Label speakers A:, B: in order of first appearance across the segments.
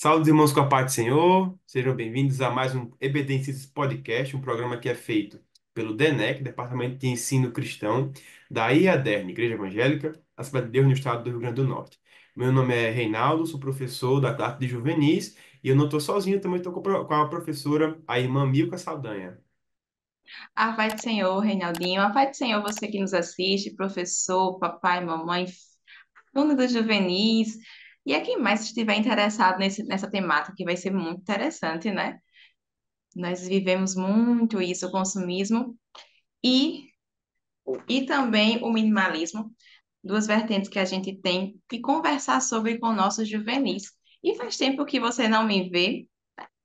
A: Salve, irmãos, com a paz do Senhor. Sejam bem-vindos a mais um Evidences Podcast, um programa que é feito pelo DENEC, Departamento de Ensino Cristão, da IADERN, Igreja Evangélica, Assembleia de Deus no Estado do Rio Grande do Norte. Meu nome é Reinaldo, sou professor da classe de juvenis e eu não estou sozinho, também estou com a professora, a irmã Milka Saldanha.
B: A paz do Senhor, Reinaldinho. A paz do Senhor, você que nos assiste, professor, papai, mamãe, aluno dos juvenis. E a quem mais estiver interessado nessa temática, que vai ser muito interessante, né? Nós vivemos muito isso, o consumismo e, e também o minimalismo, duas vertentes que a gente tem que conversar sobre com nossos juvenis. E faz tempo que você não me vê,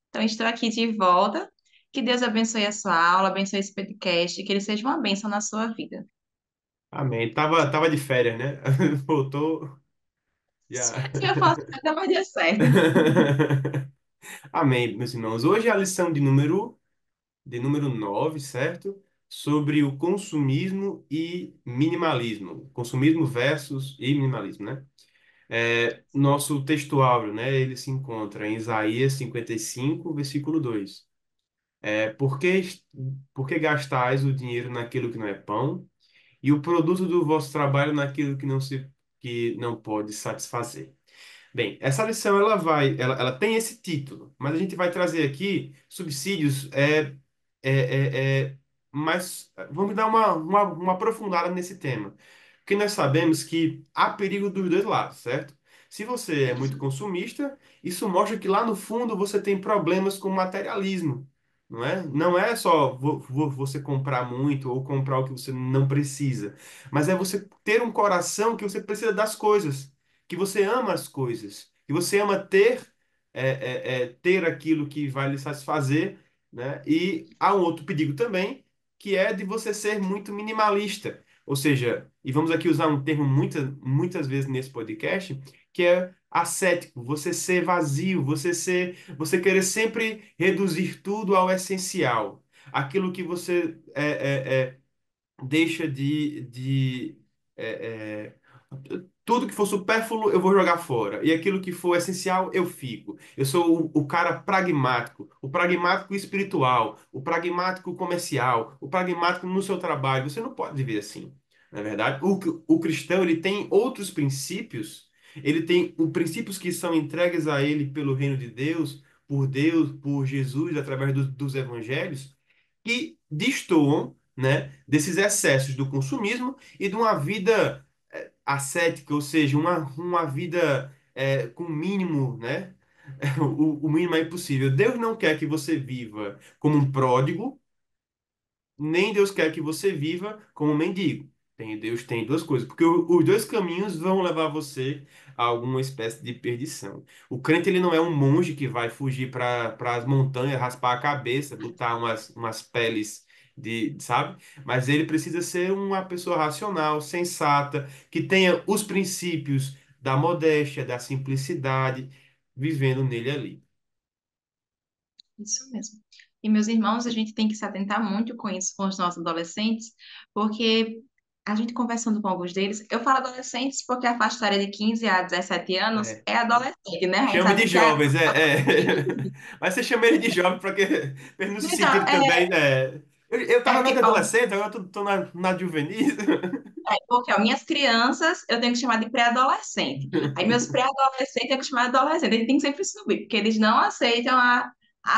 B: então estou aqui de volta. Que Deus abençoe a sua aula, abençoe esse podcast, que ele seja uma bênção na sua vida.
A: Amém. Tava de férias, né? Voltou já.
B: Tinha falsificado, mas deu certo.
A: Amém, meus irmãos. Hoje é a lição de número 9, certo? Sobre o consumismo e minimalismo. Consumismo versus e minimalismo, né? Nosso texto áureo, né? Ele se encontra em Isaías 55, versículo 2. Por que gastais o dinheiro naquilo que não é pão e o produto do vosso trabalho naquilo que não pode satisfazer? Bem, essa lição ela tem esse título, mas a gente vai trazer aqui subsídios mas vamos dar uma aprofundada nesse tema, porque nós sabemos que há perigo dos dois lados, certo? Se você é muito consumista, isso mostra que lá no fundo você tem problemas com materialismo, não é? Não é só você comprar muito ou comprar o que você não precisa, mas é você ter um coração que você precisa das coisas, que você ama as coisas, que você ama ter aquilo que vai lhe satisfazer, né? E há um outro perigo também, que é de você ser muito minimalista. Ou seja, e vamos aqui usar um termo muitas vezes nesse podcast, que é ascético, você ser vazio, você querer sempre reduzir tudo ao essencial. Aquilo que você deixa é, tudo que for supérfluo eu vou jogar fora. E aquilo que for essencial eu fico. Eu sou o cara pragmático, o pragmático espiritual, o pragmático comercial, o pragmático no seu trabalho. Você não pode viver assim, na verdade. O cristão ele tem outros princípios, ele tem os princípios que são entregues a ele pelo reino de Deus, por Jesus, através dos evangelhos, que destoam, né, desses excessos do consumismo e de uma vida ascética, ou seja, uma vida com mínimo, né? O mínimo é impossível. Deus não quer que você viva como um pródigo, nem Deus quer que você viva como um mendigo. Deus tem duas coisas, porque os dois caminhos vão levar você a alguma espécie de perdição. O crente ele não é um monge que vai fugir para as montanhas, raspar a cabeça, botar umas peles sabe? Mas ele precisa ser uma pessoa racional, sensata, que tenha os princípios da modéstia, da simplicidade, vivendo nele ali.
B: Isso mesmo. E, meus irmãos, a gente tem que se atentar muito com isso, com os nossos adolescentes, porque a gente conversando com alguns deles, eu falo adolescentes porque a faixa etária de 15 a 17 anos
A: É.
B: é adolescente, né? A gente
A: Chame
B: sabe
A: de
B: que é.
A: jovens, Mas você chama ele de jovem para que pra ele não se
B: Então,
A: sentir também, né? Eu tava na
B: que,
A: de
B: ó,
A: adolescente, agora eu tô na juvenis.
B: porque ó, minhas crianças eu tenho que chamar de pré-adolescente. Aí meus pré-adolescentes eu tenho que chamar de adolescente. Eles têm que sempre subir, porque eles não aceitam a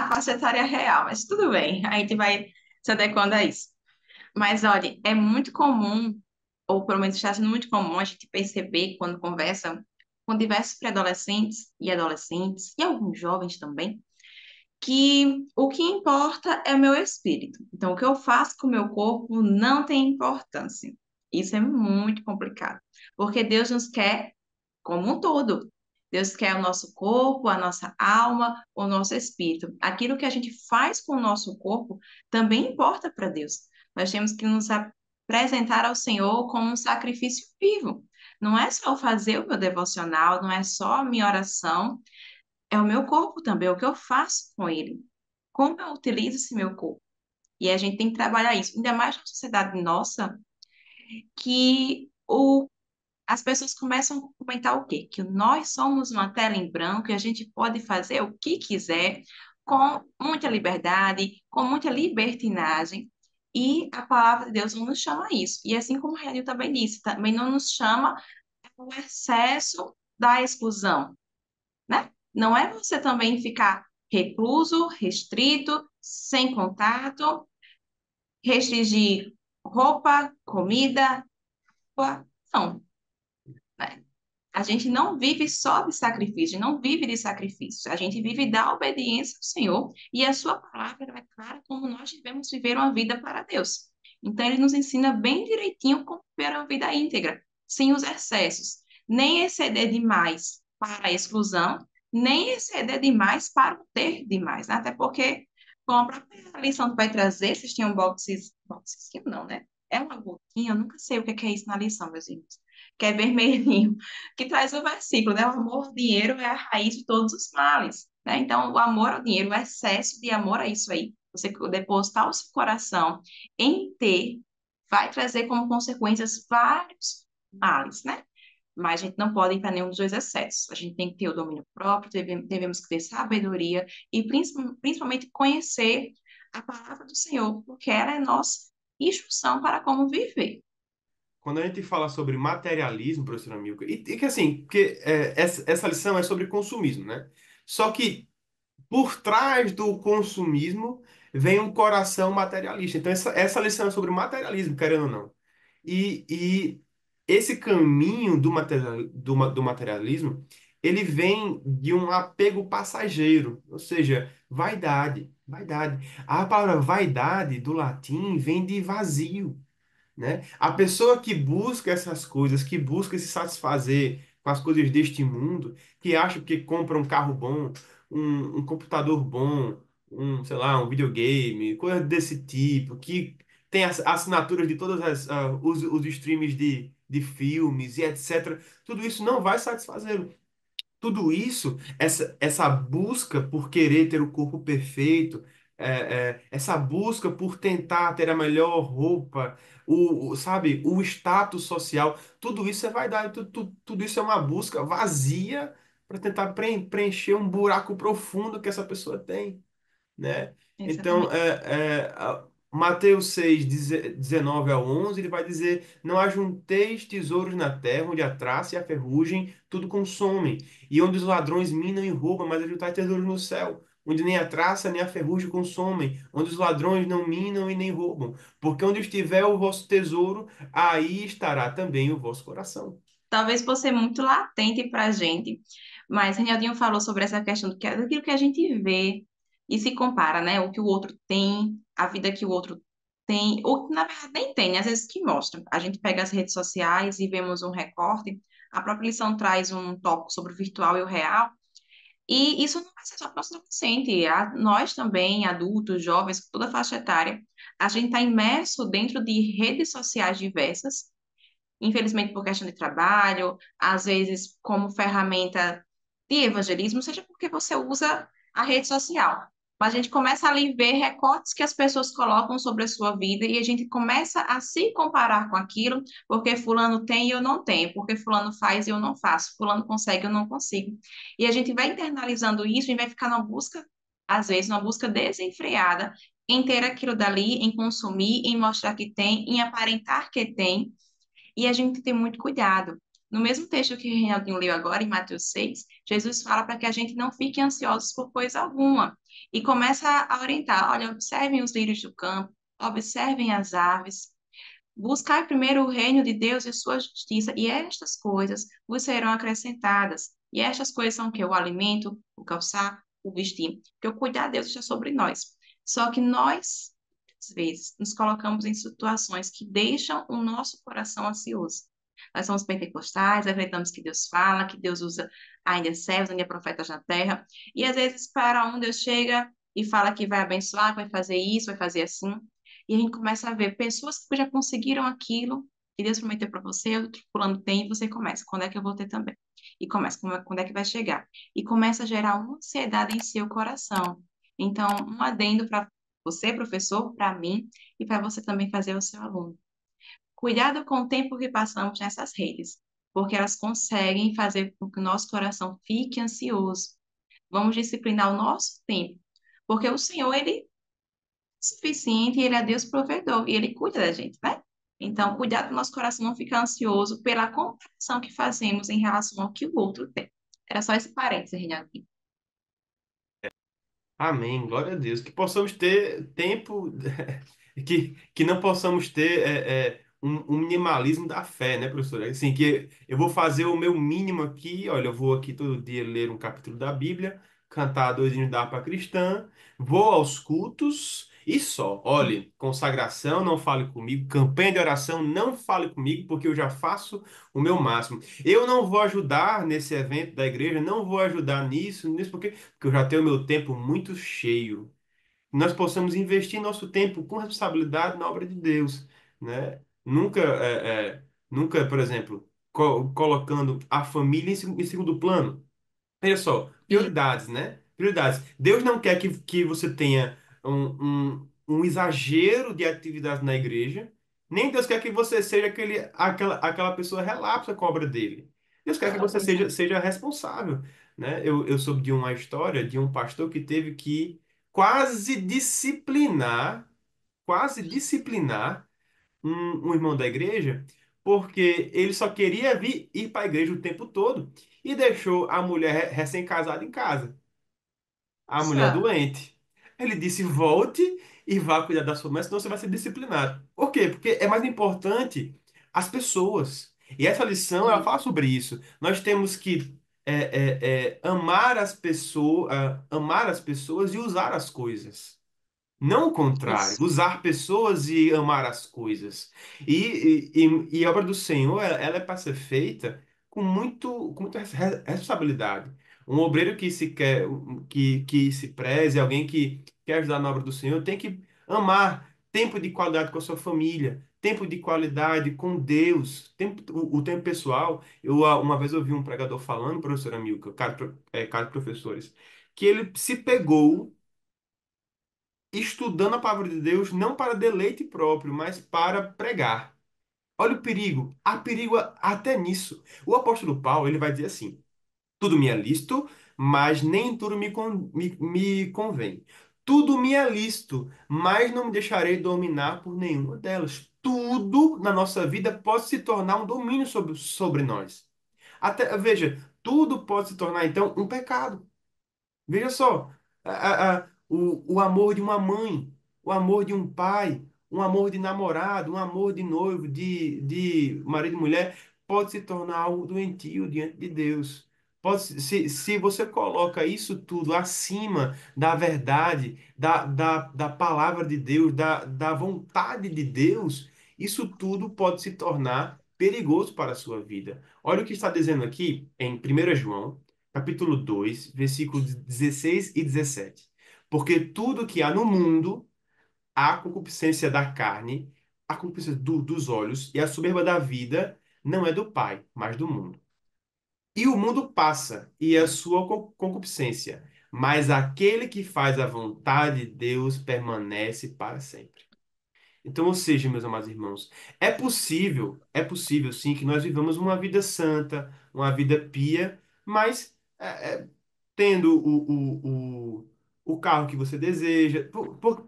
B: faixa etária real. Mas tudo bem, a gente vai se adequando a isso. Mas olha, é muito comum, ou pelo menos está sendo muito comum a gente perceber quando conversa com diversos pré-adolescentes e adolescentes, e alguns jovens também, que o que importa é o meu espírito. Então, o que eu faço com o meu corpo não tem importância. Isso é muito complicado, porque Deus nos quer como um todo. Deus quer o nosso corpo, a nossa alma, o nosso espírito. Aquilo que a gente faz com o nosso corpo também importa para Deus. Nós temos que nos apresentar ao Senhor como um sacrifício vivo. Não é só fazer o meu devocional, não é só a minha oração, é o meu corpo também, é o que eu faço com ele. Como eu utilizo esse meu corpo? E a gente tem que trabalhar isso, ainda mais na sociedade nossa, que as pessoas começam a comentar o quê? Que nós somos uma tela em branco e a gente pode fazer o que quiser com muita liberdade, com muita libertinagem. E a palavra de Deus não nos chama a isso. E assim como o Renan também disse, também não nos chama o excesso da exclusão, né? Não é você também ficar recluso, restrito, sem contato, restringir roupa, comida, não, né? A gente não vive só de sacrifício, não vive de sacrifício. A gente vive da obediência ao Senhor e a sua palavra é clara como nós devemos viver uma vida para Deus. Então, ele nos ensina bem direitinho como viver uma vida íntegra, sem os excessos. Nem exceder demais para a exclusão, nem exceder demais para o ter demais, né? Até porque, como a própria lição que vai trazer, vocês tinham boxezinho não, né? É uma gotinha, eu nunca sei o que é isso na lição, meus irmãos, que é vermelhinho que traz o versículo, né? O amor ao dinheiro é a raiz de todos os males, né? Então, o amor ao dinheiro, o excesso de amor a isso aí, você depositar o seu coração em ter, vai trazer como consequências vários males, né? Mas a gente não pode entrar em nenhum dos dois excessos. A gente tem que ter o domínio próprio, devemos ter sabedoria e principalmente conhecer a palavra do Senhor, porque ela é nossa instrução para como viver.
A: Quando a gente fala sobre materialismo, professora Milka, e que assim, porque essa lição é sobre consumismo, né? Só que por trás do consumismo vem um coração materialista. Então, essa lição é sobre materialismo, querendo ou não. E esse caminho do materialismo, ele vem de um apego passageiro, ou seja, vaidade, vaidade. A palavra vaidade, do latim, vem de vazio, né? A pessoa que busca essas coisas, que busca se satisfazer com as coisas deste mundo, que acha que compra um carro bom, um computador bom, sei lá, um videogame, coisa desse tipo, que tem as assinaturas de todas os streams de filmes e etc. Tudo isso não vai satisfazê-lo. Tudo isso, essa busca por querer ter o corpo perfeito, essa busca por tentar ter a melhor roupa, sabe, o status social, tudo isso é vaidade, tudo isso é uma busca vazia para tentar preencher um buraco profundo que essa pessoa tem, né? Então,
B: Exatamente.
A: Mateus 6, 19 ao 11, ele vai dizer: Não ajunteis tesouros na terra, onde a traça e a ferrugem tudo consomem, e onde os ladrões minam e roubam, mas ajuntai tesouros no céu, onde nem a traça nem a ferrugem consomem, onde os ladrões não minam e nem roubam, porque onde estiver o vosso tesouro, aí estará também o vosso coração.
B: Talvez por ser muito latente para a gente, mas Reinaldinho falou sobre essa questão daquilo que a gente vê e se compara, né? O que o outro tem, a vida que o outro tem, ou que na verdade nem tem, né? Às vezes que mostra. A gente pega as redes sociais e vemos um recorte, a própria lição traz um tópico sobre o virtual e o real, e isso não vai ser só para o nosso adolescente, nós também, adultos, jovens, toda faixa etária, a gente está imerso dentro de redes sociais diversas, infelizmente por questão de trabalho, às vezes como ferramenta de evangelismo, seja porque você usa a rede social. Mas a gente começa a ali ver recortes que as pessoas colocam sobre a sua vida e a gente começa a se comparar com aquilo, porque fulano tem e eu não tenho, porque fulano faz e eu não faço, fulano consegue e eu não consigo. E a gente vai internalizando isso e vai ficar numa busca, às vezes, numa busca desenfreada em ter aquilo dali, em consumir, em mostrar que tem, em aparentar que tem, e a gente tem muito cuidado. No mesmo texto que o Reinaldinho leu agora, em Mateus 6, Jesus fala para que a gente não fique ansiosos por coisa alguma. E começa a orientar: olha, observem os lírios do campo, observem as aves, buscai primeiro o reino de Deus e sua justiça, e estas coisas vos serão acrescentadas. E estas coisas são o quê? O alimento, o calçar, o vestir. Porque o cuidar de Deus está sobre nós. Só que nós, às vezes, nos colocamos em situações que deixam o nosso coração ansioso. Nós somos pentecostais, acreditamos que Deus fala, que Deus usa ainda servos, ainda profetas na terra, e às vezes para um Deus chega e fala que vai abençoar, que vai fazer isso, vai fazer assim, e a gente começa a ver pessoas que já conseguiram aquilo que Deus prometeu para você, outro fulano tem, e você começa, quando é que eu vou ter também? E começa, quando é que vai chegar? E começa a gerar uma ansiedade em seu coração. Então, um adendo para você, professor, para mim, e para você também fazer o seu aluno. Cuidado com o tempo que passamos nessas redes, porque elas conseguem fazer com que o nosso coração fique ansioso. Vamos disciplinar o nosso tempo, porque o Senhor, Ele é suficiente, Ele é Deus provedor e Ele cuida da gente, né? Então, cuidar do nosso coração não ficar ansioso pela comparação que fazemos em relação ao que o outro tem. Era só esse parênteses, Renato.
A: Amém, glória a Deus. Que possamos ter tempo, que não possamos ter um minimalismo da fé, né, professor? Assim, que eu vou fazer o meu mínimo aqui, olha, eu vou aqui todo dia ler um capítulo da Bíblia, cantar dois hinos da harpa cristã, vou aos cultos e só. Olhe, consagração, não fale comigo, campanha de oração, não fale comigo, porque eu já faço o meu máximo. Eu não vou ajudar nesse evento da igreja, não vou ajudar nisso, porque eu já tenho meu tempo muito cheio. Nós possamos investir nosso tempo com responsabilidade na obra de Deus, né? Nunca, por exemplo, colocando a família em segundo plano. Veja só,
B: E
A: prioridades, né? Prioridades. Deus não quer que você tenha um exagero de atividades na igreja, nem Deus quer que você seja aquela pessoa relapsa com a obra dele. Deus quer que você seja responsável, né? Eu soube de uma história de um pastor que teve que quase disciplinar, quase disciplinar um irmão da igreja, porque ele só queria ir para a igreja o tempo todo e deixou a mulher recém-casada em casa, a mulher
B: nossa,
A: doente. Ele disse: volte e vá cuidar da sua mãe, senão você vai ser disciplinado. Por quê? Porque é mais importante as pessoas. E essa lição, ela
B: e-
A: fala sobre isso. Nós temos que amar as pessoas e usar as coisas. Não o contrário,
B: isso,
A: usar pessoas e amar as coisas. E a obra do Senhor, ela é para ser feita com muita responsabilidade. Um obreiro que se preze, alguém que quer ajudar na obra do Senhor, tem que amar tempo de qualidade com a sua família, tempo de qualidade com Deus, o tempo pessoal. Uma vez ouvi um pregador falando, professor Amilcar, caros professores, que ele se pegou estudando a palavra de Deus não para deleite próprio, mas para pregar. Olha o perigo, há perigo até nisso. O apóstolo Paulo, ele vai dizer assim: tudo me é lícito, mas nem tudo me convém. Tudo me é lícito, mas não me deixarei dominar por nenhuma delas. Tudo na nossa vida pode se tornar um domínio sobre nós. Até, veja, tudo pode se tornar então um pecado. Veja só, o amor de uma mãe, o amor de um pai, um amor de namorado, um amor de noivo, de marido e mulher, pode se tornar algo doentio diante de Deus. Se você coloca isso tudo acima da verdade, da palavra de Deus, da vontade de Deus, isso tudo pode se tornar perigoso para a sua vida. Olha o que está dizendo aqui em 1 João capítulo 2 versículos 16 e 17. Porque tudo que há no mundo, a concupiscência da carne, a concupiscência dos olhos e a soberba da vida, não é do Pai, mas do mundo. E o mundo passa, e a sua concupiscência, mas aquele que faz a vontade de Deus permanece para sempre. Então, ou seja, meus amados irmãos, é possível sim que nós vivamos uma vida santa, uma vida pia, mas tendo o carro que você deseja.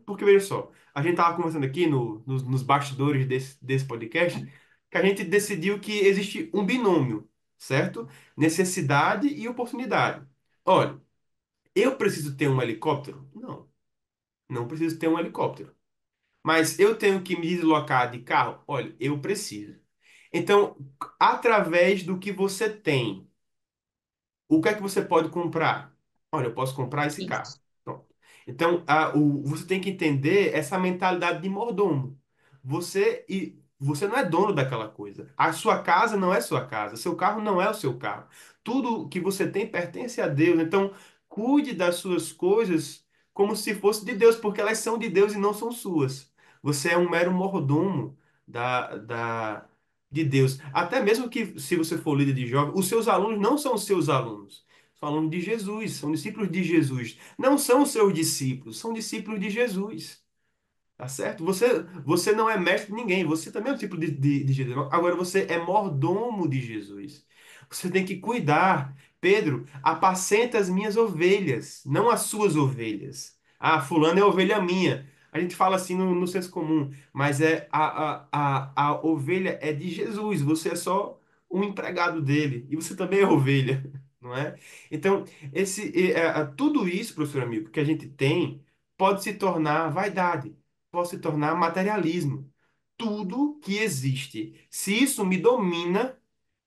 A: Porque, veja só, a gente estava conversando aqui nos bastidores desse podcast, que a gente decidiu que existe um binômio, certo? Necessidade e oportunidade. Olha, eu preciso ter um helicóptero? Não, não preciso ter um helicóptero. Mas eu tenho que me deslocar de carro? Olha, eu preciso. Então, através do que você tem, o que é que você pode comprar? Olha, eu posso comprar esse carro.
B: isso.
A: Pronto. Então, você tem que entender essa mentalidade de mordomo. Você não é dono daquela coisa. A sua casa não é sua casa. Seu carro não é o seu carro. Tudo que você tem pertence a Deus. Então, cuide das suas coisas como se fosse de Deus, porque elas são de Deus e não são suas. Você é um mero mordomo de Deus. Até mesmo que, se você for líder de jovens, os seus alunos não são os seus alunos. São alunos de Jesus, são discípulos de Jesus. Não são os seus discípulos, são discípulos de Jesus. Tá certo? Você não é mestre de ninguém, você também é um tipo de Jesus. Agora você é mordomo de Jesus. Você tem que cuidar. Pedro, apacenta as minhas ovelhas, não as suas ovelhas. Ah, fulano é ovelha minha. A gente fala assim no senso comum, mas a ovelha é de Jesus. Você é só um empregado dele. E você também é ovelha, não é? Então, tudo isso, professor amigo, que a gente tem, pode se tornar vaidade, pode se tornar materialismo. Tudo que existe, se isso me domina,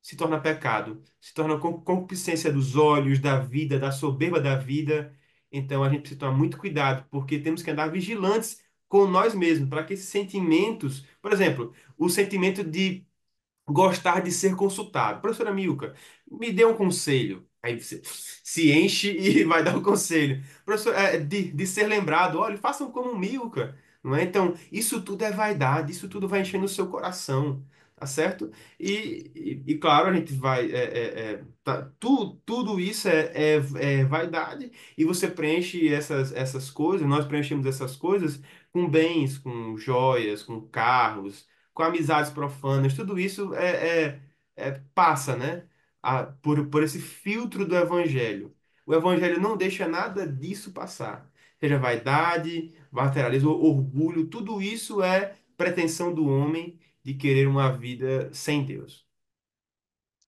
A: se torna pecado, se torna concupiscência dos olhos, da vida, da soberba da vida. Então a gente precisa tomar muito cuidado, porque temos que andar vigilantes com nós mesmos, para que esses sentimentos, por exemplo, o sentimento de gostar de ser consultado. Professora Milka, me dê um conselho. Aí você se enche e vai dar um conselho. Professor, de ser lembrado, olha, façam como Milka, não é? Então, isso tudo é vaidade, isso tudo vai enchendo o seu coração, tá certo? E claro, a gente vai. Tudo isso é vaidade, e você preenche essas coisas, nós preenchemos essas coisas com bens, com joias, com carros, com amizades profanas, tudo isso passa, né? Por esse filtro do evangelho. O evangelho não deixa nada disso passar. Seja vaidade, materialismo, orgulho, tudo isso é pretensão do homem de querer uma vida sem Deus.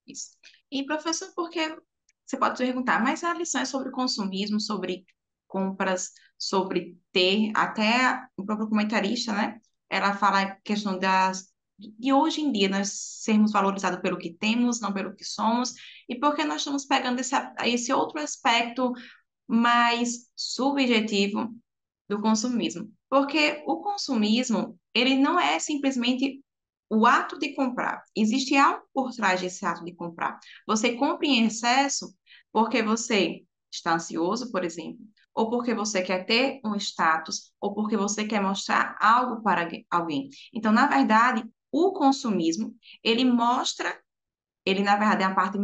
B: Isso. E, professor, porque você pode perguntar, mas há lições sobre consumismo, sobre compras, sobre ter, até o próprio comentarista, né? Ela fala a questão de hoje em dia nós sermos valorizados pelo que temos, não pelo que somos, e porque nós estamos pegando esse outro aspecto mais subjetivo do consumismo. Porque o consumismo, ele não é simplesmente o ato de comprar. Existe algo por trás desse ato de comprar. Você compra em excesso porque você está ansioso, por exemplo, ou porque você quer ter um status, ou porque você quer mostrar algo para alguém. Então, na verdade, o consumismo, ele mostra, ele na verdade é a parte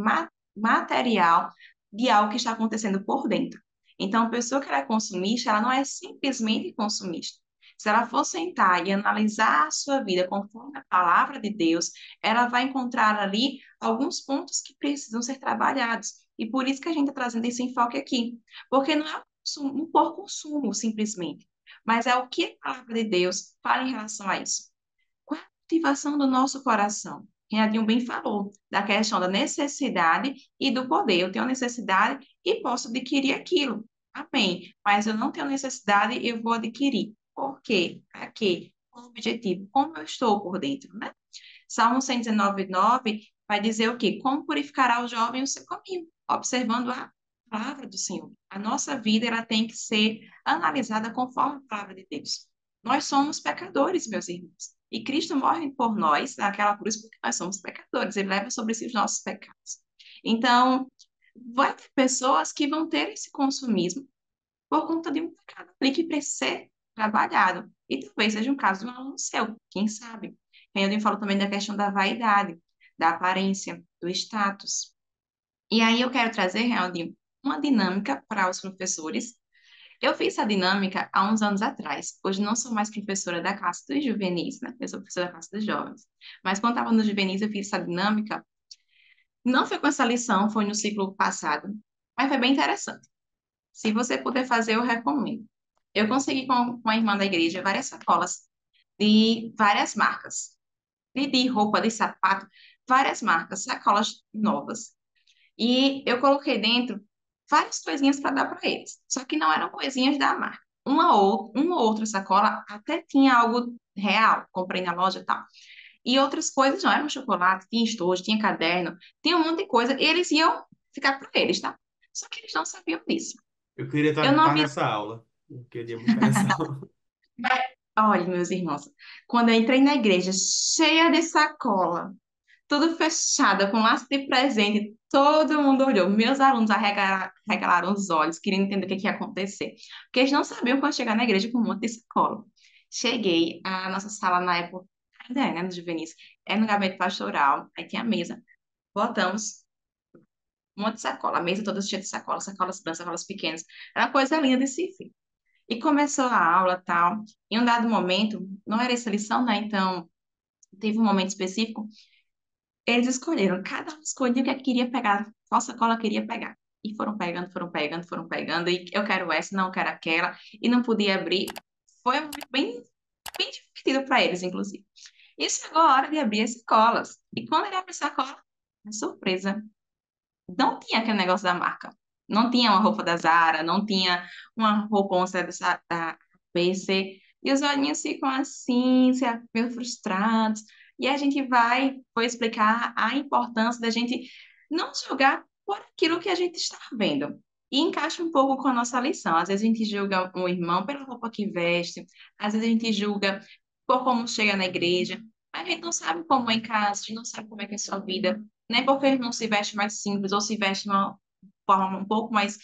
B: material de algo que está acontecendo por dentro. Então, a pessoa que ela é consumista, ela não é simplesmente consumista. Se ela for sentar e analisar a sua vida conforme a palavra de Deus, ela vai encontrar ali alguns pontos que precisam ser trabalhados. E por isso que a gente está trazendo esse enfoque aqui. Porque não é um por consumo, simplesmente, mas é o que a palavra de Deus fala em relação a isso. Qual é a motivação do nosso coração? Renadinho bem falou da questão da necessidade e do poder. Eu tenho necessidade e posso adquirir aquilo. Amém. Mas eu não tenho necessidade e eu vou adquirir. Por quê? Para quê? Qual o objetivo? Como eu estou por dentro, né? Salmo 119:9 vai dizer o quê? Como purificará o jovem o seu caminho? Observando a palavra do Senhor. A nossa vida ela tem que ser analisada conforme a palavra de Deus. Nós somos pecadores, meus irmãos. E Cristo morre por nós naquela cruz porque nós somos pecadores. Ele leva sobre si os nossos pecados. Então, vai ter pessoas que vão ter esse consumismo por conta de um pecado ali que precisa ser trabalhado. E talvez seja um caso de um aluno seu, quem sabe? Henry falou também da questão da vaidade, da aparência, do status. E aí eu quero trazer, Realdinho, uma dinâmica para os professores. Eu fiz essa dinâmica há uns anos atrás. Hoje não sou mais professora da classe dos juvenis, né? Eu sou professora da classe dos jovens. Mas quando estava no juvenis, eu fiz essa dinâmica. Não foi com essa lição, foi no ciclo passado, mas foi bem interessante. Se você puder fazer, eu recomendo. Eu consegui com a irmã da igreja várias sacolas de várias marcas, de roupa, de sapato, várias marcas, sacolas novas. E eu coloquei dentro várias coisinhas para dar para eles. Só que não eram coisinhas da marca. Uma ou outra sacola até tinha algo real, comprei na loja e tal. E outras coisas não, eram chocolate, tinha estojo, tinha caderno, tinha um monte de coisa. E eles iam ficar para eles, tá? Só que eles não sabiam disso.
A: Eu queria
B: Eu não
A: estar
B: avisei.
A: nessa aula. Eu queria muito estar nessa aula.
B: Olha, meus irmãos, quando eu entrei na igreja cheia de sacola, tudo fechada, com laço de presente, todo mundo olhou. Meus alunos arregalaram os olhos, querendo entender o que ia acontecer. Porque eles não sabiam quando chegar na igreja com um monte de sacola. Cheguei, a nossa sala na época, ainda é, né, no juvenis, é no gabinete pastoral, aí tinha a mesa. Botamos um monte de sacola, a mesa toda cheia de sacolas, sacolas brancas, sacolas pequenas. Era uma coisa linda de se ver. E começou a aula, tal. Em um dado momento, não era essa lição, né? Então, teve um momento específico, eles escolheram, cada um escolheu o que queria pegar, qual sacola queria pegar. E foram pegando, foram pegando, foram pegando, e eu quero essa, não eu quero aquela, e não podia abrir. Foi um momento bem divertido para eles, inclusive. E chegou a hora de abrir as sacolas. E quando ele abriu a sacola, surpresa, não tinha aquele negócio da marca. Não tinha uma roupa da Zara, não tinha uma roupa onça da PC. E os olhinhos ficam assim, meio frustrados. E a gente foi explicar a importância da gente não julgar por aquilo que a gente está vendo. E encaixa um pouco com a nossa lição. Às vezes a gente julga um irmão pela roupa que veste, às vezes a gente julga por como chega na igreja, mas a gente não sabe como é em casa, a gente não sabe como é que é a sua vida. Nem porque ele não se veste mais simples ou se veste de uma forma um pouco mais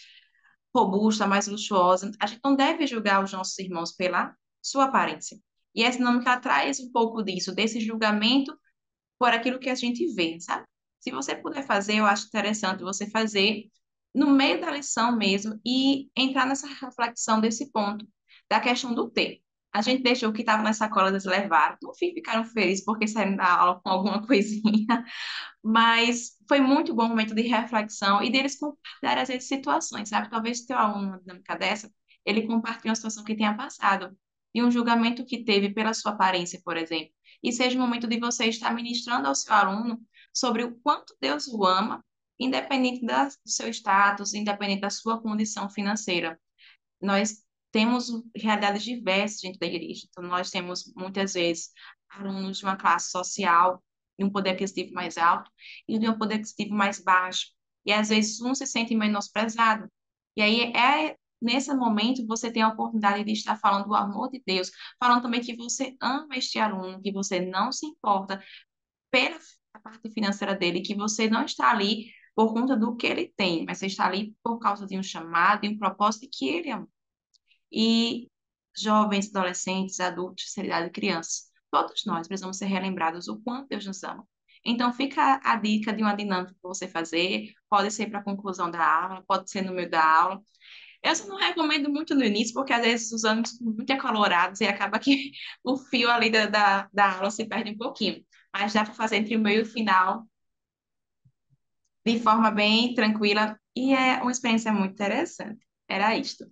B: robusta, mais luxuosa. A gente não deve julgar os nossos irmãos pela sua aparência. E essa dinâmica traz um pouco disso, desse julgamento por aquilo que a gente vê, sabe? Se você puder fazer, eu acho interessante você fazer no meio da lição mesmo e entrar nessa reflexão desse ponto, da questão do ter. A gente deixou o que estava nas sacolas, eles levaram. No fim, ficaram felizes porque saíram da aula com alguma coisinha. Mas foi muito bom momento de reflexão e deles compartilhar as situações, sabe? Talvez teu aluno, uma dinâmica dessa, ele compartilhe uma situação que tenha passado e um julgamento que teve pela sua aparência, por exemplo. E seja o momento de você estar ministrando ao seu aluno sobre o quanto Deus o ama, independente do seu status, independente da sua condição financeira. Nós temos realidades diversas dentro da igreja. Então, nós temos, muitas vezes, alunos de uma classe social de um poder aquisitivo mais alto e de um poder aquisitivo mais baixo. E, às vezes, um se sente menosprezado. E aí, nesse momento, você tem a oportunidade de estar falando do amor de Deus, falando também que você ama este aluno, que você não se importa pela parte financeira dele, que você não está ali por conta do que ele tem, mas você está ali por causa de um chamado e um propósito que ele ama e jovens, adolescentes, adultos, seriedade, crianças. Todos nós precisamos ser relembrados o quanto Deus nos ama. Então, fica a dica de uma dinâmica para você fazer, pode ser para a conclusão da aula, pode ser no meio da aula. Eu só não recomendo muito no início, porque às vezes os ânimos ficam muito acalorados e acaba que o fio ali da aula se perde um pouquinho. Mas dá para fazer entre o meio e o final de forma bem tranquila e é uma experiência muito interessante. Era isto.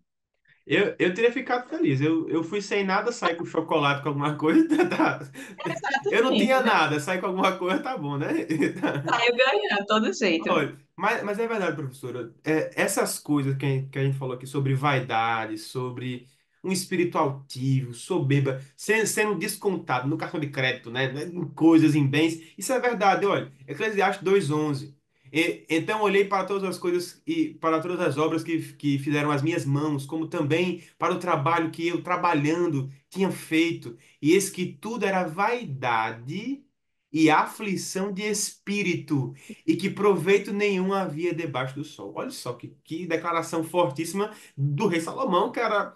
A: Eu teria ficado feliz. Eu fui sem nada, saí com chocolate, com alguma coisa. Eu não
B: Exatamente,
A: tinha
B: né?
A: nada, saí com alguma coisa, tá bom, né?
B: Saiu ganhando, todo jeito.
A: Olha, mas é verdade, professora. Essas coisas que a gente falou aqui sobre vaidade, sobre um espírito altivo, soberba, sendo descontado no cartão de crédito, né? Em coisas, em bens. Isso é verdade, olha. Eclesiastes 2:11. Então olhei para todas as coisas e para todas as obras que fizeram as minhas mãos, como também para o trabalho que eu, trabalhando, tinha feito. E eis que tudo era vaidade e aflição de espírito e que proveito nenhum havia debaixo do sol. Olha só que declaração fortíssima do rei Salomão, que era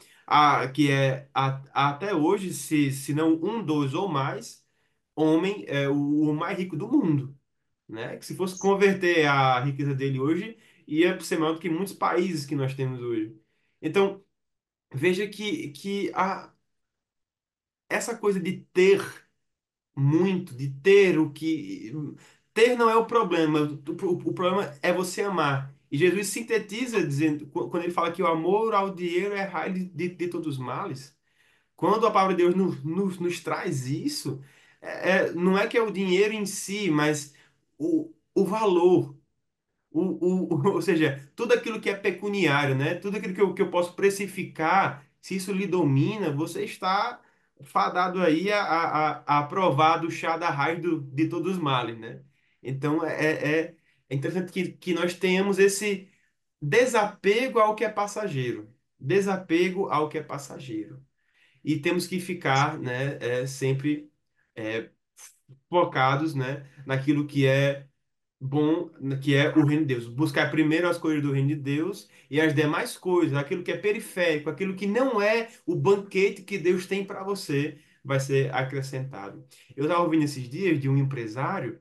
A: até hoje, se não um, dois ou mais, homem é o mais rico do mundo, né? Que se fosse converter a riqueza dele hoje, ia ser maior do que muitos países que nós temos hoje. Então, veja que essa coisa de ter muito, de ter o que. Ter não é o problema, o problema é você amar. E Jesus sintetiza dizendo, quando ele fala que o amor ao dinheiro é raiz de todos os males. Quando a palavra de Deus nos traz isso, não é que é o dinheiro em si, mas o valor. Ou seja, tudo aquilo que é pecuniário, né? Tudo aquilo que eu posso precificar, se isso lhe domina, você está fadado aí a provar do chá da raiz de todos os males, né? Então é interessante que nós tenhamos esse desapego ao que é passageiro. Desapego ao que é passageiro. E temos que ficar, né, sempre é, focados, né, naquilo que é bom, que é o reino de Deus. Buscar primeiro as coisas do reino de Deus e as demais coisas, aquilo que é periférico, aquilo que não é o banquete que Deus tem para você, vai ser acrescentado. Eu estava ouvindo esses dias de um empresário,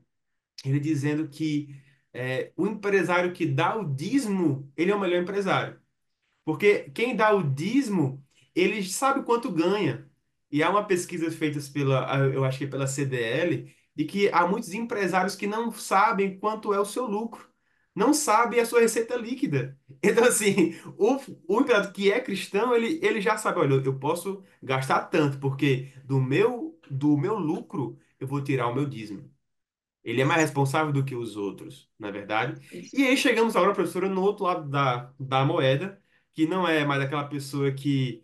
A: ele dizendo que o empresário que dá o dízimo, ele é o melhor empresário. Porque quem dá o dízimo, ele sabe quanto ganha. E há uma pesquisa feita eu acho que pela CDL, de que há muitos empresários que não sabem quanto é o seu lucro, não sabem a sua receita líquida. Então, assim, o empresário que é cristão, ele já sabe, olha, eu posso gastar tanto, porque do meu lucro eu vou tirar o meu dízimo. Ele é mais responsável do que os outros, na verdade.
B: Isso.
A: E aí chegamos agora, professora, no outro lado da moeda, que não é mais aquela pessoa que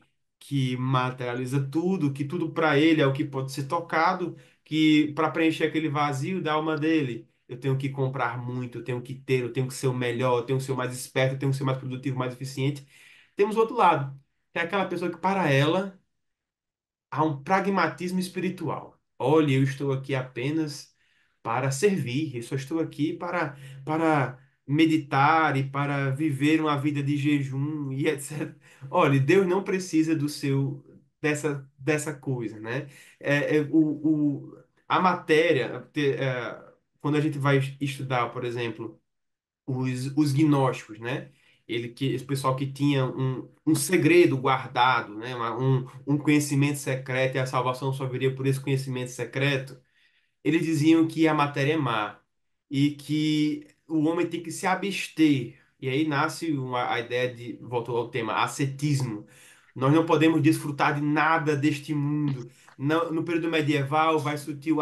A: materializa tudo, que tudo para ele é o que pode ser tocado, que para preencher aquele vazio da alma dele, eu tenho que comprar muito, eu tenho que ter, eu tenho que ser o melhor, eu tenho que ser o mais esperto, eu tenho que ser mais produtivo, mais eficiente. Temos o outro lado, que é aquela pessoa que para ela há um pragmatismo espiritual. Olha, eu estou aqui apenas para servir, eu só estou aqui para meditar e para viver uma vida de jejum e etc. Olha, Deus não precisa dessa coisa, né? A matéria, quando a gente vai estudar, por exemplo, os gnósticos, né? Esse pessoal que tinha um segredo guardado, né? Um conhecimento secreto, e a salvação só viria por esse conhecimento secreto. Eles diziam que a matéria é má e que o homem tem que se abster. E aí nasce a ideia de, voltou ao tema, ascetismo. Nós não podemos desfrutar de nada deste mundo. No período medieval vai surgir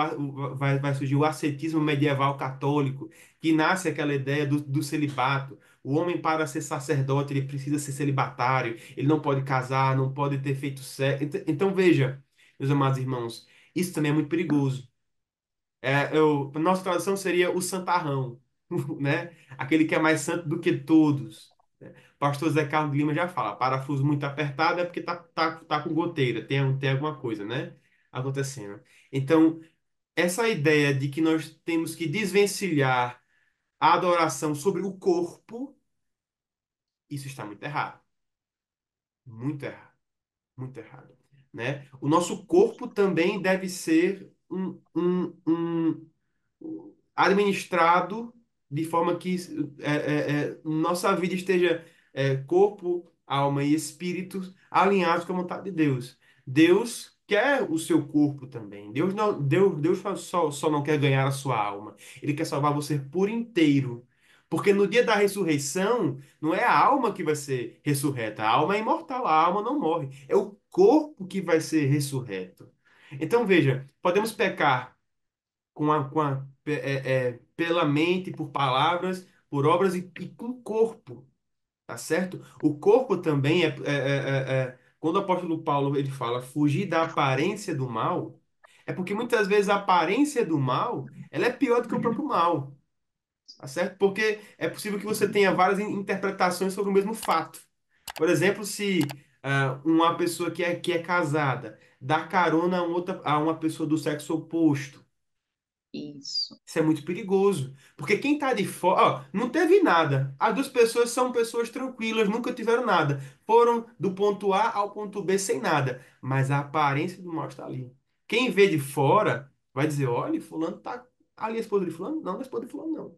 A: o ascetismo medieval católico, que nasce aquela ideia do celibato. O homem, para ser sacerdote, ele precisa ser celibatário, ele não pode casar, não pode ter feito sexo. Então, veja, meus amados irmãos, isso também é muito perigoso. Nossa tradução seria o santarrão, né? Aquele que é mais santo do que todos. Né? Pastor Zé Carlos de Lima já fala, parafuso muito apertado é porque tá com goteira, tem alguma coisa, né? Acontecendo. Então, essa ideia de que nós temos que desvencilhar a adoração sobre o corpo, isso está muito errado. Muito errado. Muito errado. Né? O nosso corpo também deve ser administrado de forma que nossa vida esteja corpo, alma e espírito alinhados com a vontade de Deus. Deus quer o seu corpo também. Deus só não quer ganhar a sua alma. Ele quer salvar você por inteiro. Porque no dia da ressurreição, não é a alma que vai ser ressurreta. A alma é imortal, a alma não morre. É o corpo que vai ser ressurreto. Então, veja, podemos pecar pela mente, por palavras, por obras e com o corpo, tá certo? O corpo também quando o apóstolo Paulo ele fala fugir da aparência do mal, é porque muitas vezes a aparência do mal, ela é pior do que o próprio mal, tá certo? Porque é possível que você tenha várias interpretações sobre o mesmo fato. Por exemplo, se uma pessoa que é casada dá carona a uma pessoa do sexo oposto,
B: Isso.
A: isso é muito perigoso. Porque quem tá de fora, ó, não teve nada. As duas pessoas são pessoas tranquilas, nunca tiveram nada. Foram do ponto A ao ponto B sem nada. Mas a aparência do mal está ali. Quem vê de fora vai dizer: olha, fulano tá ali, a esposa de fulano? Não, não é a esposa de fulano, não.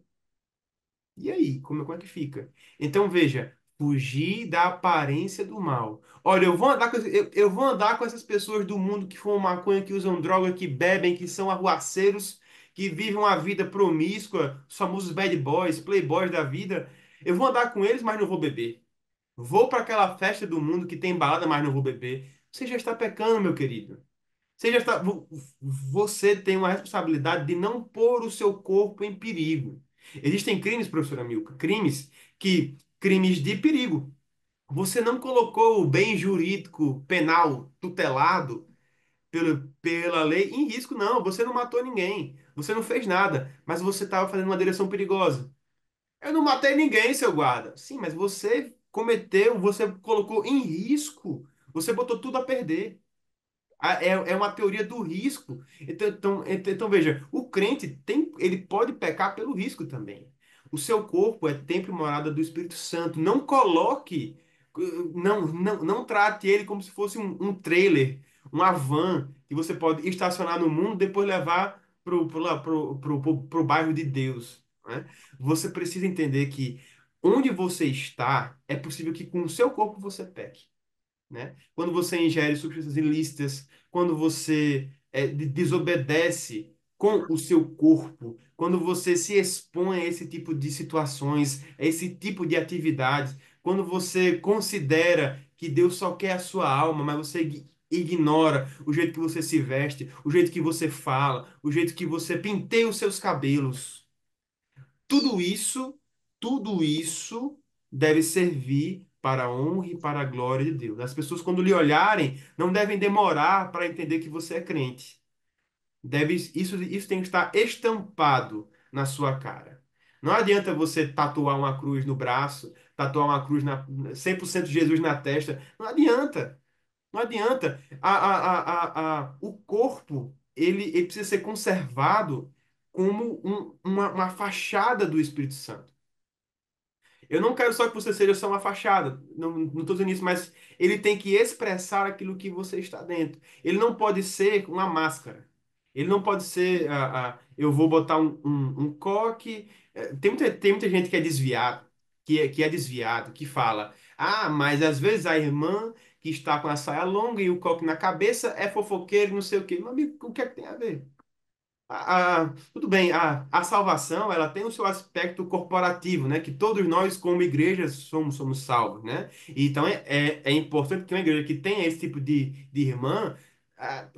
A: E aí, como é que fica? Então veja, fugir da aparência do mal. Olha, eu vou andar com essas pessoas do mundo que fumam maconha, que usam droga, que bebem, que são arruaceiros, que vivem uma vida promíscua, os famosos bad boys, playboys da vida. Eu vou andar com eles, mas não vou beber. Vou para aquela festa do mundo que tem balada, mas não vou beber. Você já está pecando, meu querido. Você tem uma responsabilidade de não pôr o seu corpo em perigo. Existem crimes, professora Milka, crimes de perigo. Você não colocou o bem jurídico penal tutelado pela lei em risco, não. Você não matou ninguém. Você não fez nada, mas você estava fazendo uma direção perigosa. Eu não matei ninguém, seu guarda. Sim, mas você colocou em risco. Você botou tudo a perder. É uma teoria do risco. Então, veja, o crente ele pode pecar pelo risco também. O seu corpo é templo e morada do Espírito Santo. Não trate ele como se fosse um trailer, uma van que você pode estacionar no mundo e depois levar pro bairro de Deus, né? Você precisa entender que onde você está, é possível que com o seu corpo você peque. né? Quando você ingere substâncias ilícitas, quando você desobedece com o seu corpo, quando você se expõe a esse tipo de situações, a esse tipo de atividades, quando você considera que Deus só quer a sua alma, mas você ignora o jeito que você se veste, o jeito que você fala, o jeito que você penteia os seus cabelos. Tudo isso, tudo isso deve servir para a honra e para a glória de Deus. As pessoas, quando lhe olharem, não devem demorar para entender que você é crente. Isso tem que estar estampado na sua cara. Não adianta você tatuar uma cruz no braço, tatuar uma cruz 100% Jesus na testa. Não adianta. Não adianta. O corpo, ele precisa ser conservado como uma fachada do Espírito Santo. Eu não quero só que você seja só uma fachada, não estou dizendo isso, mas ele tem que expressar aquilo que você está dentro. Ele não pode ser uma máscara. Ele não pode ser, eu vou botar um coque. Tem muita gente que é desviado, que é desviado, que fala, mas às vezes a irmã que está com a saia longa e o coque na cabeça é fofoqueiro, não sei o quê. Meu amigo, o que é que tem a ver? Tudo bem, a salvação ela tem o seu aspecto corporativo, né? Que todos nós, como igreja, somos salvos, né? E então é importante que uma igreja que tenha esse tipo de irmã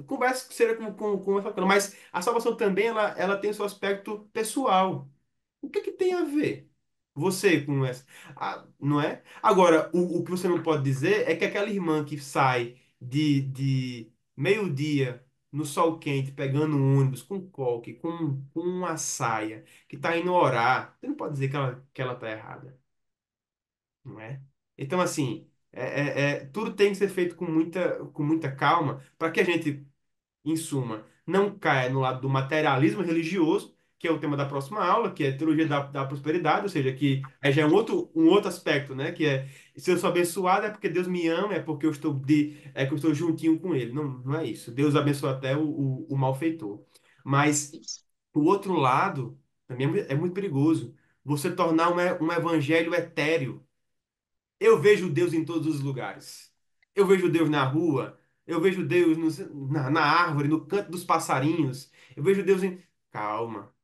A: converse seja com essa pessoa. Mas a salvação também ela tem o seu aspecto pessoal. O que que tem a ver você com essa? Não é? Agora, o que você não pode dizer é que aquela irmã que sai de meio-dia no sol quente, pegando um ônibus com coque, com uma saia, que está indo orar, você não pode dizer que ela está errada, não é? Então, assim, tudo tem que ser feito com muita calma para que a gente em suma, não caia no lado do materialismo religioso, que é o tema da próxima aula, que é teologia da prosperidade, ou seja, que aí já é um outro aspecto, né? Que é se eu sou abençoado é porque Deus me ama, é que eu estou juntinho com Ele. Não, não é isso. Deus abençoa até o malfeitor. Mas
B: Isso.
A: o outro lado também é muito perigoso. Você tornar um evangelho etéreo. Eu vejo Deus em todos os lugares. Eu vejo Deus na rua. Eu vejo Deus na árvore, no canto dos passarinhos. Eu vejo Deus em. Calma.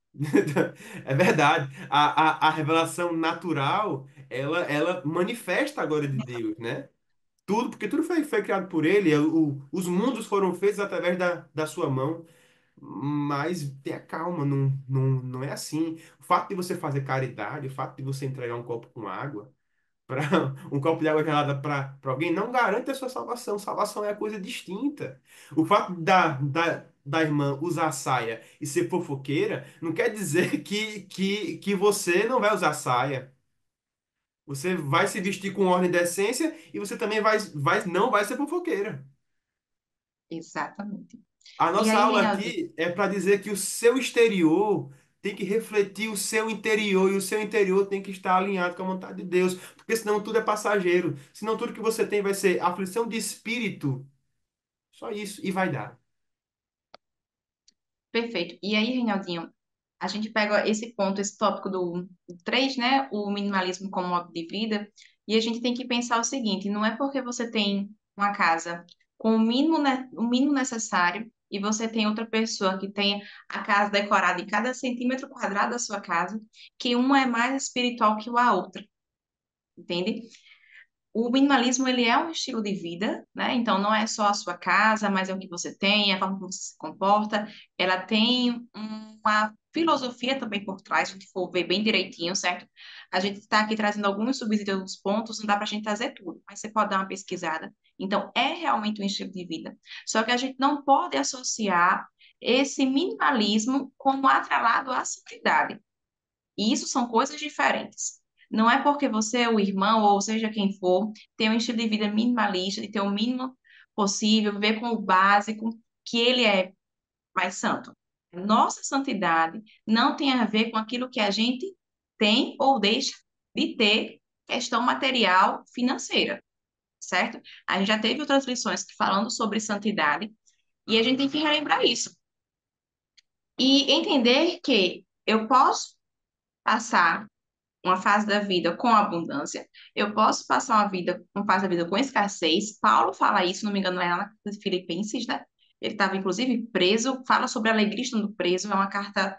A: É verdade. A revelação natural, ela manifesta a glória de Deus, né? Tudo, porque tudo foi criado por Ele. Os mundos foram feitos através da sua mão. Mas tenha calma, não é assim. O fato de você fazer caridade, o fato de você entregar um copo com água para um copo de água gelada para alguém não garante a sua salvação. Salvação é coisa distinta. O fato da irmã usar saia e ser fofoqueira não quer dizer que você não vai usar saia. Você vai se vestir com ordem e decência e você também não vai ser fofoqueira.
B: Exatamente.
A: A
B: E
A: nossa
B: aí,
A: aula
B: Reinaldo,
A: aqui é para dizer que o seu exterior tem que refletir o seu interior e o seu interior tem que estar alinhado com a vontade de Deus, porque senão tudo é passageiro. Senão tudo que você tem vai ser aflição de espírito, só isso, e vai dar.
B: perfeito. E aí, Reinaldinho, a gente pega esse ponto, esse tópico do 3, né? O minimalismo como modo de vida, e a gente tem que pensar o seguinte: não é porque você tem uma casa com o mínimo necessário e você tem outra pessoa que tem a casa decorada em cada centímetro quadrado da sua casa, que uma é mais espiritual que a outra, entende? O minimalismo, ele é um estilo de vida, né? Então, não é só a sua casa, mas é o que você tem, a forma como você se comporta. Ela tem uma filosofia também por trás, se a gente for ver bem direitinho, certo? A gente está aqui trazendo alguns subsídios dos pontos, não dá para a gente trazer tudo, mas você pode dar uma pesquisada. Então, é realmente um estilo de vida. Só que a gente não pode associar esse minimalismo como atrelado à santidade. E isso são coisas diferentes. Não é porque você é o irmão, ou seja quem for, tem um estilo de vida minimalista, de ter o mínimo possível, viver com o básico, que ele é mais santo. Nossa santidade não tem a ver com aquilo que a gente tem ou deixa de ter, questão material financeira, certo? A gente já teve outras lições que falando sobre santidade, e a gente tem que relembrar isso. E entender que eu posso passar uma fase da vida com abundância, eu posso passar uma fase da vida com escassez. Paulo fala isso, não me engano, é lá na carta de Filipenses, né? Ele estava, inclusive, preso, fala sobre a alegria estando preso, é uma carta,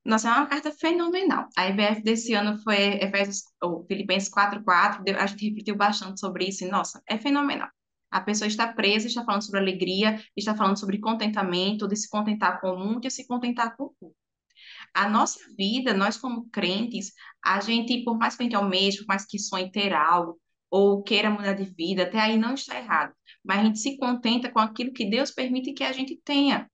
B: nossa, é uma carta fenomenal. A IBF desse ano foi Efésios, ou Filipenses 4:4, a gente refletiu bastante sobre isso, e, nossa, é fenomenal. A pessoa está presa, está falando sobre alegria, está falando sobre contentamento, de se contentar com muito e se contentar com pouco. A nossa vida, nós como crentes, a gente, por mais que a gente almeje, por mais que sonhe ter algo, ou queira mudar de vida, até aí não está errado. Mas a gente se contenta com aquilo que Deus permite que a gente tenha.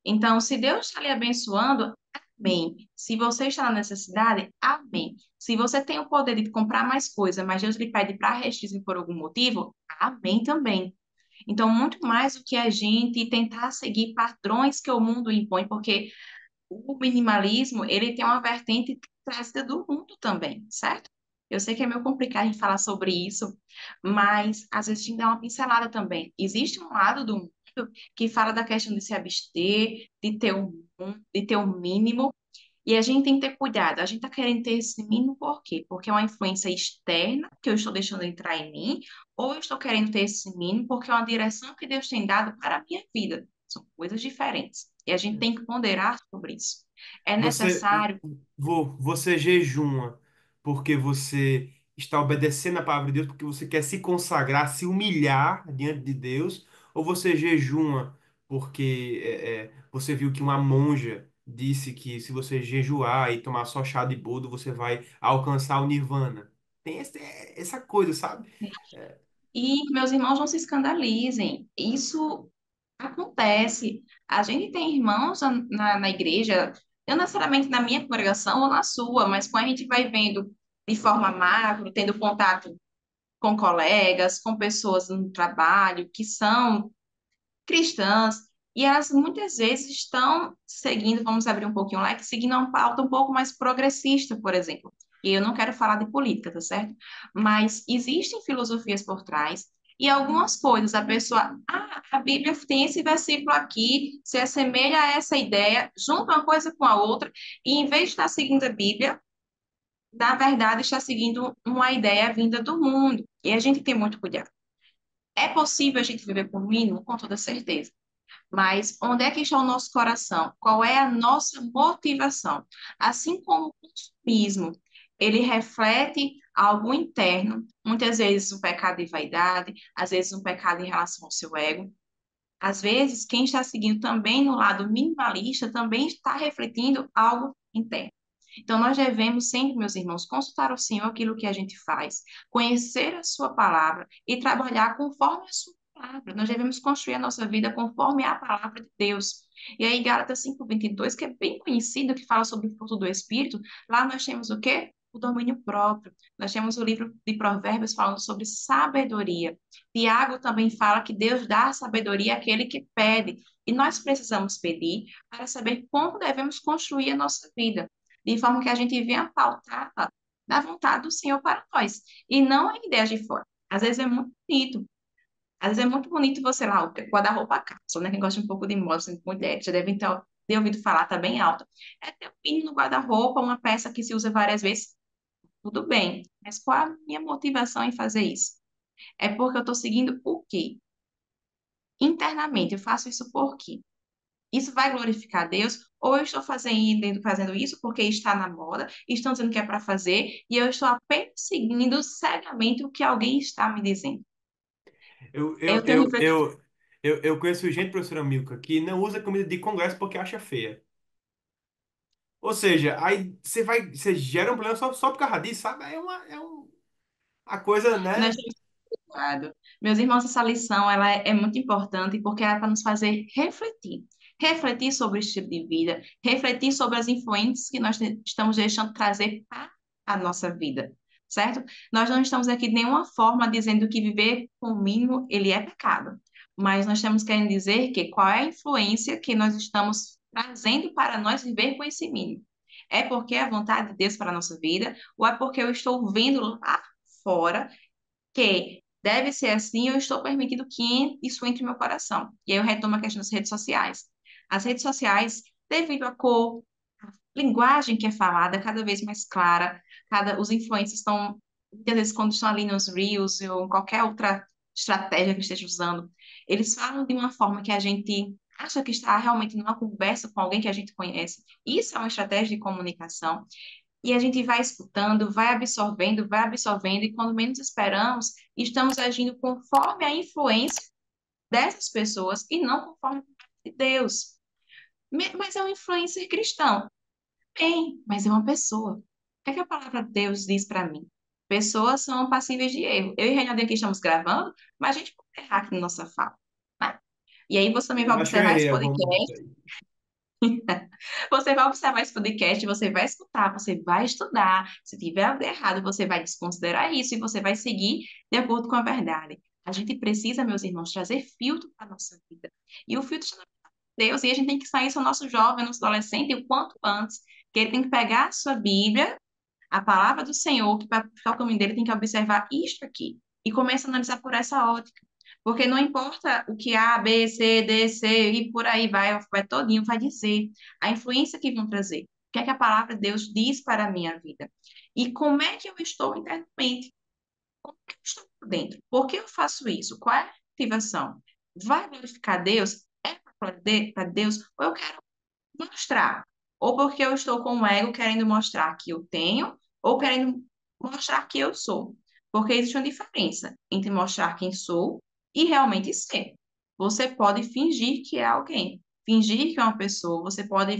B: Então, se Deus está lhe abençoando, amém. Se você está na necessidade, amém. Se você tem o poder de comprar mais coisa, mas Deus lhe pede para restrição por algum motivo, amém também. Então, muito mais do que a gente tentar seguir padrões que o mundo impõe, porque o minimalismo, ele tem uma vertente trazida do mundo também, certo? Eu sei que é meio complicado a gente falar sobre isso, mas às vezes a gente dá uma pincelada também. Existe um lado do mundo que fala da questão de se abster, de ter um mínimo, e a gente tem que ter cuidado. A gente está querendo ter esse mínimo por quê? Porque é uma influência externa que eu estou deixando entrar em mim, ou eu estou querendo ter esse mínimo porque é uma direção que Deus tem dado para a minha vida. São coisas diferentes. E a gente tem que ponderar sobre isso. É
A: Você,
B: necessário.
A: você jejuma porque você está obedecendo a palavra de Deus, porque você quer se consagrar, se humilhar diante de Deus, ou você jejuma porque você viu que uma monja disse que se você jejuar e tomar só chá de boldo, você vai alcançar o nirvana. Tem essa coisa, sabe? É,
B: E meus irmãos não se escandalizem. Isso acontece. A gente tem irmãos na igreja, não necessariamente na minha congregação ou na sua, mas quando a gente vai vendo de forma macro, tendo contato com colegas, com pessoas no trabalho que são cristãs, e elas muitas vezes estão seguindo, vamos abrir um pouquinho o leque, seguindo uma pauta um pouco mais progressista, por exemplo. E eu não quero falar de política, tá certo? Mas existem filosofias por trás, e algumas coisas a pessoa, a Bíblia tem esse versículo aqui, se assemelha a essa ideia, junta uma coisa com a outra, e em vez de estar seguindo a Bíblia, na verdade está seguindo uma ideia vinda do mundo. E a gente tem muito cuidado. É possível a gente viver com o mínimo, com toda certeza. Mas onde é que está o nosso coração? Qual é a nossa motivação? Assim como o consumismo, ele reflete algo interno, muitas vezes um pecado de vaidade, às vezes um pecado em relação ao seu ego. Às vezes, quem está seguindo também no lado minimalista também está refletindo algo interno. Então, nós devemos sempre, meus irmãos, consultar o Senhor aquilo que a gente faz, conhecer a Sua palavra e trabalhar conforme a Sua palavra. Nós devemos construir a nossa vida conforme a palavra de Deus. E aí, Gálatas 5:22, que é bem conhecido, que fala sobre o fruto do Espírito, lá nós temos o quê? O domínio próprio. Nós temos o livro de Provérbios falando sobre sabedoria. Tiago também fala que Deus dá sabedoria àquele que pede. E nós precisamos pedir para saber como devemos construir a nossa vida de forma que a gente venha pautada da vontade do Senhor para nós, e não a ideia de fora. Às vezes é muito bonito, às vezes é muito bonito você lá, o guarda-roupa capa, né? Quem gosta um pouco de moda, assim, mulher, já devem ter ouvido falar, tá bem alta. É ter um pino no guarda-roupa, uma peça que se usa várias vezes, tudo bem. Mas qual a minha motivação em fazer isso? É porque eu estou seguindo o quê? Internamente, eu faço isso por quê? Isso vai glorificar a Deus? Ou eu estou fazendo isso porque está na moda, estão dizendo que é para fazer, e eu estou apenas seguindo cegamente o que alguém está me dizendo?
A: Eu,
B: Eu
A: eu,
B: tenho
A: eu,
B: refletido.
A: eu, eu conheço gente, professora Milka, que não usa comida de congresso porque acha feia. Ou seja, aí você gera um problema só por causa disso, sabe? A coisa,
B: Nós
A: né?
B: temos cuidado. Meus irmãos, essa lição ela é muito importante porque ela é para nos fazer refletir. Refletir sobre o estilo de vida, refletir sobre as influências que nós estamos deixando trazer para a nossa vida, certo? Nós não estamos aqui de nenhuma forma dizendo que viver com o mínimo ele é pecado, mas nós estamos querendo dizer que qual é a influência que nós estamos trazendo para nós viver com esse mínimo. É porque é a vontade de Deus para a nossa vida, ou é porque eu estou vendo lá fora que deve ser assim, eu estou permitindo que isso entre no meu coração. E aí eu retomo a questão das redes sociais. As redes sociais, devido à cor, linguagem que é falada é cada vez mais clara, os influencers estão, muitas vezes, quando estão ali nos Reels ou em qualquer outra estratégia que esteja usando, eles falam de uma forma que a gente acha que está realmente numa conversa com alguém que a gente conhece. Isso é uma estratégia de comunicação. E a gente vai absorvendo, e quando menos esperamos, estamos agindo conforme a influência dessas pessoas e não conforme a vontade de Deus. Mas é um influencer cristão. Bem, mas é uma pessoa. O que é que a palavra de Deus diz para mim? Pessoas são passíveis de erro. Eu e Reinaldo aqui estamos gravando, mas a gente pode errar aqui na nossa fala, né? E aí você também vai
A: Eu acho que eu
B: observar esse
A: errei algum momento
B: podcast.
A: aí.
B: Você vai observar esse podcast, você vai escutar, você vai estudar. Se tiver algo errado, você vai desconsiderar isso e você vai seguir de acordo com a verdade. A gente precisa, meus irmãos, trazer filtro para a nossa vida. E o filtro está Deus, e a gente tem que sair isso ao nosso jovem, nosso adolescente, o quanto antes, que ele tem que pegar a sua Bíblia, a palavra do Senhor, que para ficar o caminho dele tem que observar isto aqui, e começa a analisar por essa ótica. Porque não importa o que A, B, C, D, C, e por aí vai todinho, vai dizer, a influência que vão trazer. O que é que a palavra de Deus diz para a minha vida? E como é que eu estou internamente? Como é que eu estou por dentro? Por que eu faço isso? Qual é a motivação? Vai glorificar Deus? É para Deus? Ou eu quero mostrar? Ou porque eu estou com o ego querendo mostrar que eu tenho, ou querendo mostrar que eu sou. Porque existe uma diferença entre mostrar quem sou e realmente ser. Você pode fingir que é alguém, fingir que é uma pessoa, você pode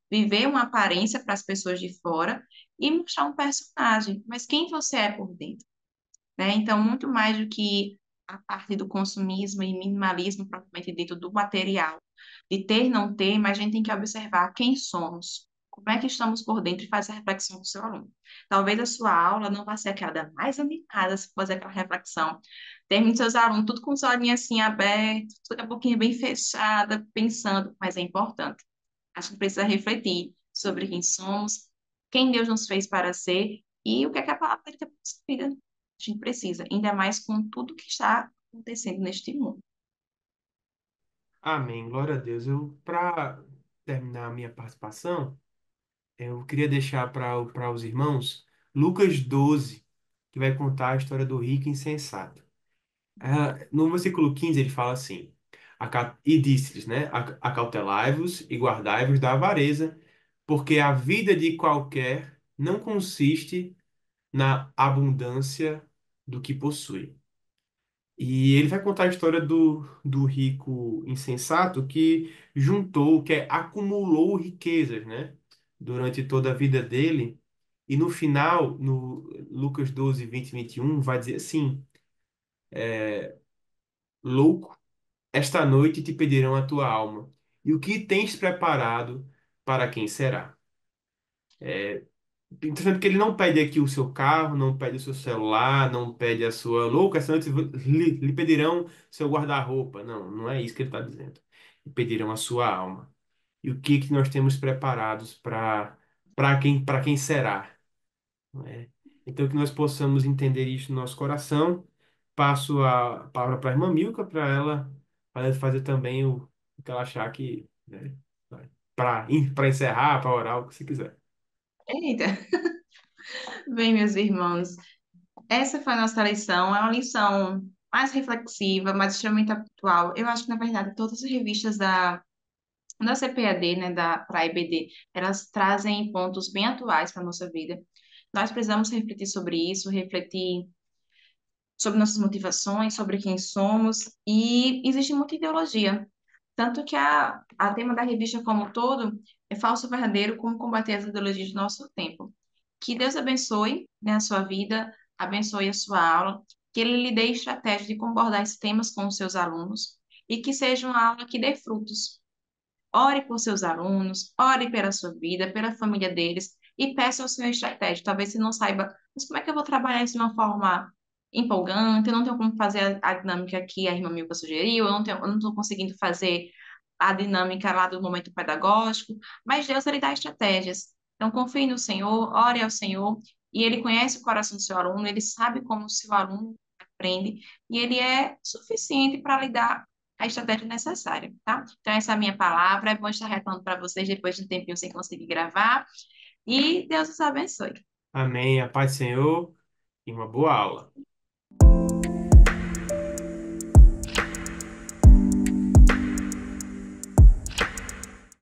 B: viver uma aparência para as pessoas de fora e mostrar um personagem, mas quem você é por dentro? Né? Então, muito mais do que a parte do consumismo e minimalismo propriamente dito do material, de ter, não ter, mas a gente tem que observar quem somos, como é que estamos por dentro e fazer a reflexão com o seu aluno. Talvez a sua aula não vá ser aquela da mais animada se fazer aquela reflexão. Termine seus alunos tudo com os olhinhos assim abertos, tudo a boquinha bem fechada, pensando, mas é importante. A gente precisa refletir sobre quem somos, quem Deus nos fez para ser e o que é que a palavra dele tem para a nossa vida. A gente precisa, ainda mais com tudo que está acontecendo neste mundo.
A: Amém, glória a Deus. Eu, para terminar a minha participação, eu queria deixar para os irmãos Lucas 12, que vai contar a história do rico insensato. No versículo 15 ele fala assim: E disse-lhes, né? Acautelai-vos e guardai-vos da avareza, porque a vida de qualquer não consiste na abundância do que possui. E ele vai contar a história do rico insensato que juntou, que acumulou riquezas, né? Durante toda a vida dele. E no final, no Lucas 12, 20 e 21, vai dizer assim: Louco, esta noite te pedirão a tua alma. E o que tens preparado para quem será? Interessante porque ele não pede aqui o seu carro, não pede o seu celular, não pede a sua louca, essa noite lhe pedirão seu guarda-roupa. Não, não é isso que ele está dizendo. Lhe pedirão a sua alma. E o que que nós temos preparados para quem será? Não é? Então que nós possamos entender isso no nosso coração. Passo a palavra para a irmã Milka para ela fazer também o que ela achar que, né, para encerrar, para orar, o que você quiser.
B: Eita, bem, meus irmãos, essa foi a nossa lição. É uma lição mais reflexiva, mas extremamente atual. Eu acho que, na verdade, todas as revistas da CPAD, né, para a EBD, elas trazem pontos bem atuais para a nossa vida. Nós precisamos refletir sobre isso, refletir sobre nossas motivações, sobre quem somos, e existe muita ideologia. Tanto que a tema da revista como um todo é falso ou verdadeiro, como combater as ideologias do nosso tempo. Que Deus abençoe, né, a sua vida, abençoe a sua aula, que Ele lhe dê estratégia de como abordar esses temas com os seus alunos, e que seja uma aula que dê frutos. Ore por seus alunos, ore pela sua vida, pela família deles e peça ao Senhor estratégia. Talvez você não saiba, mas como é que eu vou trabalhar isso de uma forma empolgante? Eu não tenho como fazer a dinâmica que a irmã Milka sugeriu, eu não estou conseguindo fazer a dinâmica lá do momento pedagógico, mas Deus, Ele dá estratégias. Então, confie no Senhor, ore ao Senhor, e Ele conhece o coração do seu aluno, Ele sabe como o seu aluno aprende, e Ele é suficiente para lidar a estratégia necessária, tá? Então, essa é a minha palavra. É bom estar retornando para vocês depois de um tempinho sem conseguir gravar. E Deus os abençoe.
A: Amém. A paz do Senhor e uma boa aula.